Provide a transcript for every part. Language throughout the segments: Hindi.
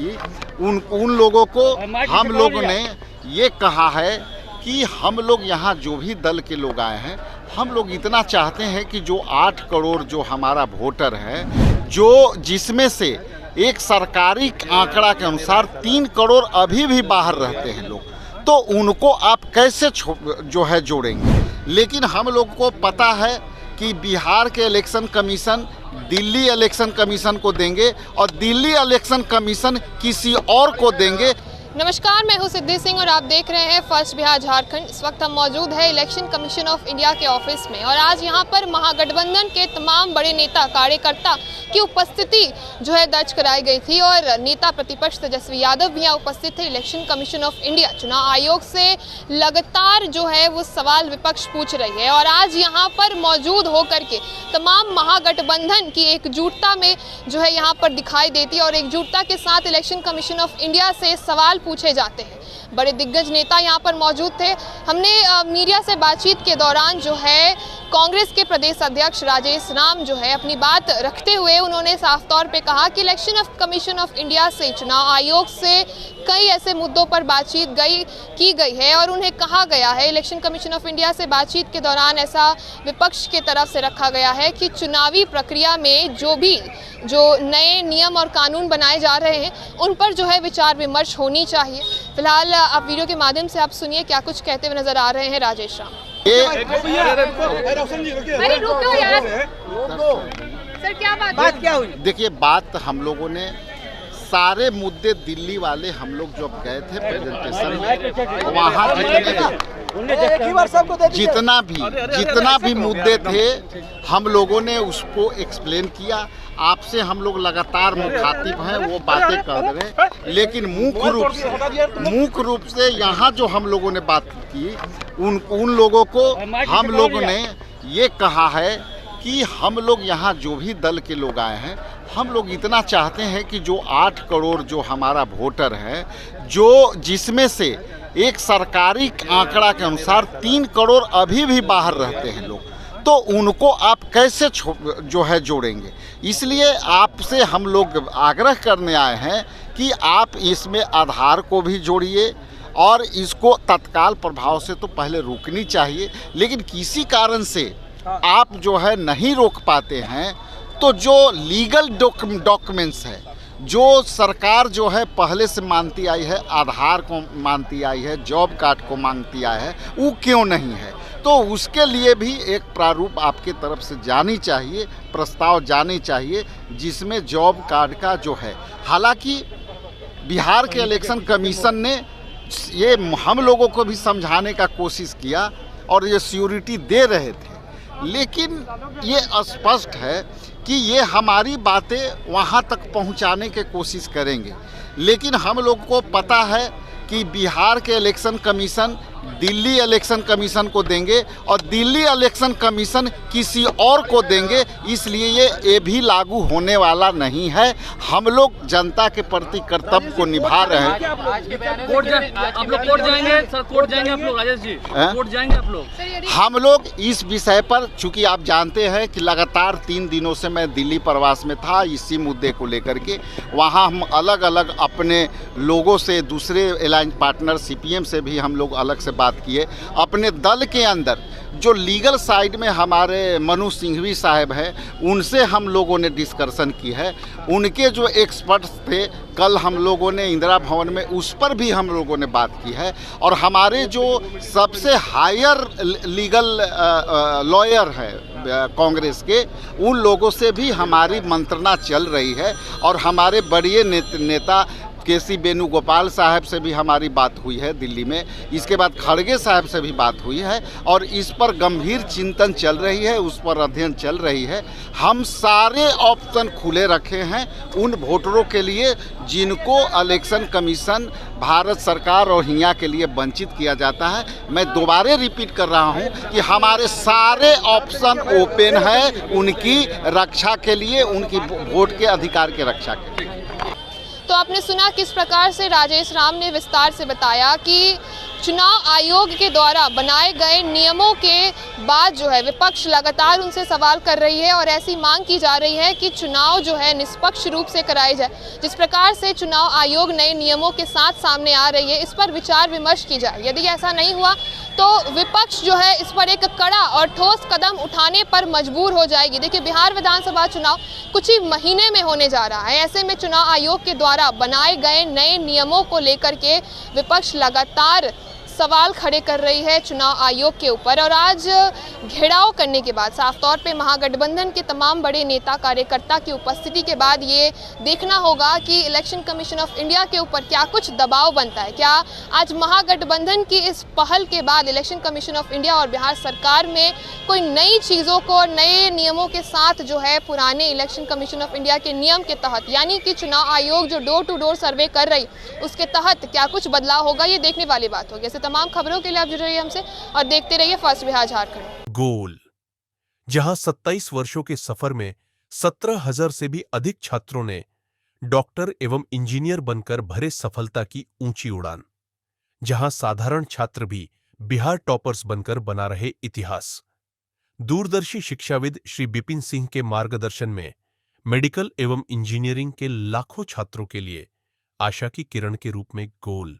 की उन लोगों को हम लोगों ने ये कहा है कि हम लोग यहाँ जो भी दल के लोग आए हैं, हम लोग इतना चाहते हैं कि जो 8 करोड़ जो हमारा वोटर है, जो जिसमें से एक सरकारी आंकड़ा के अनुसार 3 करोड़ अभी भी बाहर रहते हैं लोग, तो उनको आप कैसे जो है जोड़ेंगे। लेकिन हम लोग को पता है कि बिहार के election commission Delhi election commission को देंगे और दिल्ली इलेक्शन कमीशन किसी और को देंगे। नमस्कार, मैं हूं सिद्धि सिंह और आप देख रहे हैं फर्स्ट बिहार झारखंड। इस वक्त हम मौजूद है इलेक्शन कमीशन ऑफ इंडिया के ऑफिस में और आज यहां पर महागठबंधन के तमाम बड़े नेता कार्यकर्ता की उपस्थिति जो है दर्ज कराई गई थी और नेता प्रतिपक्ष तेजस्वी यादव भी यहाँ उपस्थित थे। इलेक्शन कमीशन ऑफ इंडिया चुनाव आयोग से लगातार जो है वो सवाल विपक्ष पूछ रही है और आज यहाँ पर मौजूद होकर के तमाम महागठबंधन की एकजुटता में जो है यहाँ पर दिखाई देती है और एकजुटता के साथ इलेक्शन कमीशन ऑफ इंडिया से सवाल पूछे जाते हैं। बड़े दिग्गज नेता यहाँ पर मौजूद थे। हमने मीडिया से बातचीत के दौरान जो है कांग्रेस के प्रदेश अध्यक्ष राजेश राम जो है अपनी बात रखते हुए उन्होंने साफ तौर पे कहा कि इलेक्शन कमीशन ऑफ इंडिया से चुनाव आयोग से कई ऐसे मुद्दों पर बातचीत की गई है और उन्हें कहा गया है, इलेक्शन कमीशन ऑफ इंडिया से बातचीत के दौरान ऐसा विपक्ष की तरफ से रखा गया है कि चुनावी प्रक्रिया में जो नए नियम और कानून बनाए जा रहे हैं उन पर जो है विचार विमर्श होनी चाहिए। फिलहाल आप वीडियो के माध्यम से आप सुनिए क्या कुछ कहते हुए नजर आ रहे हैं राजेश राम। सर क्या बात क्या हुई? देखिए, बात हम लोगों ने सारे मुद्दे दिल्ली वाले हम लोग जब गए थे प्रेजेंटेशन में, वहाँ जितना भी मुद्दे थे हम लोगों ने उसको एक्सप्लेन किया। आपसे हम लोग लगातार मुखातिब हैं, वो बातें कर रहे हैं, लेकिन मुख्य रूप से यहाँ जो हम लोगों ने बात की उन लोगों को हम लोगों ने ये कहा है कि हम लोग यहाँ जो भी दल के लोग आए हैं, हम लोग इतना चाहते हैं कि जो 8 करोड़ जो हमारा वोटर है, जो जिसमें से एक सरकारी आंकड़ा के अनुसार 3 करोड़ अभी भी बाहर रहते हैं लोग, तो उनको आप कैसे जो है जोड़ेंगे। इसलिए आपसे हम लोग आग्रह करने आए हैं कि आप इसमें आधार को भी जोड़िए और इसको तत्काल प्रभाव से तो पहले रोकनी चाहिए, लेकिन किसी कारण से आप जो है नहीं रोक पाते हैं तो जो लीगल डॉक्यूमेंट्स है, जो सरकार जो है पहले से मानती आई है, आधार को मानती आई है, जॉब कार्ड को मांगती आई है, वो क्यों नहीं है, तो उसके लिए भी एक प्रारूप आपके तरफ से जानी चाहिए, प्रस्ताव जानी चाहिए, जिसमें जॉब कार्ड का जो है। हालांकि बिहार के इलेक्शन कमीशन ने ये हम लोगों को भी समझाने का कोशिश किया और ये श्योरिटी दे रहे थे, लेकिन ये स्पष्ट है कि ये हमारी बातें वहाँ तक पहुँचाने की कोशिश करेंगे। लेकिन हम लोग को पता है कि बिहार के election commission Delhi election commission को देंगे और दिल्ली इलेक्शन कमीशन किसी और को देंगे, इसलिए ये भी लागू होने वाला नहीं है। हम लोग जनता के प्रति कर्तव्य को निभा रहे हैं। आप लोग कोर्ट जाएंगे सर? कोर्ट जाएंगे आप लोग? राजेश जी, कोर्ट जाएंगे आप लोग? हम लोग इस विषय पर, चूंकि आप जानते हैं कि लगातार 3 दिनों से मैं दिल्ली प्रवास में था, इसी मुद्दे को लेकर के वहाँ हम अलग अलग अपने लोगों से, दूसरे अलायंस पार्टनर सीपीएम से भी हम लोग अलग से बात किए। अपने दल के अंदर जो लीगल साइड में हमारे मनु सिंघवी साहब हैं, उनसे हम लोगों ने डिस्कशन की है। उनके जो एक्सपर्ट्स थे, कल हम लोगों ने इंदिरा भवन में उस पर भी हम लोगों ने बात की है और हमारे जो सबसे हायर लीगल लॉयर हैं कांग्रेस के, उन लोगों से भी हमारी मंत्रणा चल रही है और हमारे बड़े नेता केसी वेणुगोपाल साहब से भी हमारी बात हुई है दिल्ली में। इसके बाद खड़गे साहब से भी बात हुई है और इस पर गंभीर चिंतन चल रही है, उस पर अध्ययन चल रही है। हम सारे ऑप्शन खुले रखे हैं उन वोटरों के लिए जिनको इलेक्शन कमीशन, भारत सरकार और हिया के लिए वंचित किया जाता है। मैं दोबारा रिपीट कर रहा हूं कि हमारे सारे ऑप्शन ओपन है उनकी रक्षा के लिए, उनकी वोट के अधिकार के रक्षा के लिए। तो आपने सुना किस प्रकार से राजेश राम ने विस्तार से बताया कि चुनाव आयोग के द्वारा बनाए गए नियमों के बाद जो है विपक्ष लगातार उनसे सवाल कर रही है और ऐसी मांग की जा रही है कि चुनाव जो है निष्पक्ष रूप से कराए जाए। जिस प्रकार से चुनाव आयोग नए नियमों के साथ सामने आ रही है, इस पर विचार विमर्श की जाए। यदि ऐसा नहीं हुआ तो विपक्ष जो है इस पर एक कड़ा और ठोस कदम उठाने पर मजबूर हो जाएगी। देखिए, बिहार विधानसभा चुनाव कुछ ही महीने में होने जा रहा है। ऐसे में चुनाव आयोग के द्वारा बनाए गए नए नियमों को लेकर के विपक्ष लगातार सवाल खड़े कर रही है चुनाव आयोग के ऊपर। और आज घेराव करने के बाद, साफ तौर पे महागठबंधन के तमाम बड़े नेता कार्यकर्ता की उपस्थिति के बाद ये देखना होगा कि इलेक्शन कमीशन ऑफ इंडिया के ऊपर क्या कुछ दबाव बनता है। क्या आज महागठबंधन की इस पहल के बाद इलेक्शन कमीशन ऑफ इंडिया और बिहार सरकार में कोई नई चीज़ों को, नए नियमों के साथ जो है पुराने इलेक्शन कमीशन ऑफ इंडिया के नियम के तहत, यानी कि चुनाव आयोग जो डोर टू डोर सर्वे कर रही उसके तहत क्या कुछ बदलाव होगा, ये देखने वाली बात होगी। ऐसे तमाम खबरों के लिए आप जुड़े रहिए हमसे और देखते रहिए फर्स्ट बिहार झारखंड। गोल, जहां 27 वर्षों के सफर में 17,000 से भी अधिक छात्रों ने डॉक्टर एवं इंजीनियर बनकर भरे सफलता की ऊंची उड़ान, जहां साधारण छात्र भी बिहार टॉपर्स बनकर बना रहे इतिहास। दूरदर्शी शिक्षाविद श्री बिपिन सिंह के मार्गदर्शन में मेडिकल एवं इंजीनियरिंग के लाखों छात्रों के लिए आशा की किरण के रूप में goal,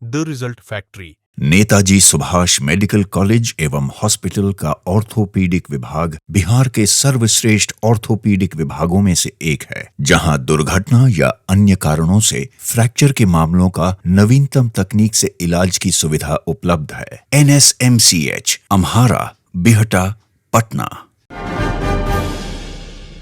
the result factory. Netaji Subhash medical college एवं हॉस्पिटल का ऑर्थोपीडिक विभाग बिहार के सर्वश्रेष्ठ ऑर्थोपीडिक विभागों में से एक है, जहां दुर्घटना या अन्य कारणों से फ्रैक्चर के मामलों का नवीनतम तकनीक से इलाज की सुविधा उपलब्ध है। NSMCH, अम्हारा, बिहटा, पटना।